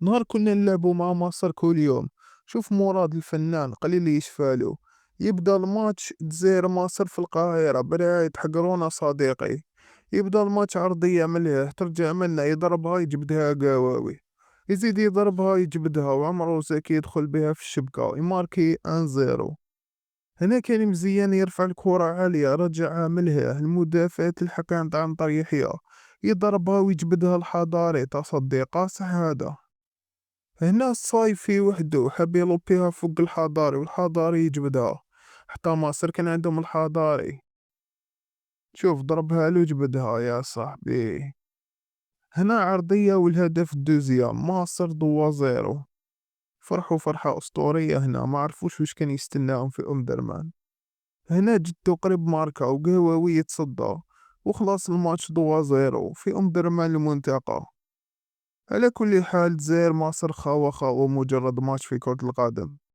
نهار كنا نلعبوا مع مصر كل يوم. شوف مراد الفنان قليل يشفالو. يبدأ الماتش تزير مصر في القاهرة برعاية حقرونا صديقي. يبدأ الماتش عرضية مليح ترجع منا يضربها يجبدها قواوي. يزيد يضربها يجبدها وعمرو زكي يدخل بها في الشبكة يماركي 1-0. هنا كان مزيان يرفع الكرة عالية رجعها مليح المدافع تلحق عند عنتر يحيى. يضربها ويجبدها الحضاري تصدي قاصح هذا. هنا الصايفي وحدو حاب يلوبيها فوق الحضاري والحضاري يجبدها. حتى مصر كان عندهم الحضاري. شوف ضربها له جبدها يا صاحبي. هنا عرضية والهدف الدوزيام مصر 2-0. فرحوا فرحة أسطورية هنا ما عرفوش وش كان يستناهم في أم درمان. هنا جدو قريب ماركا وقهووي يتصدى. وخلاص الماتش 2-0 في أم درمان المنطقة. على كل حال زير مصر خاوة خاوة مجرد ماتش في كرة القدم.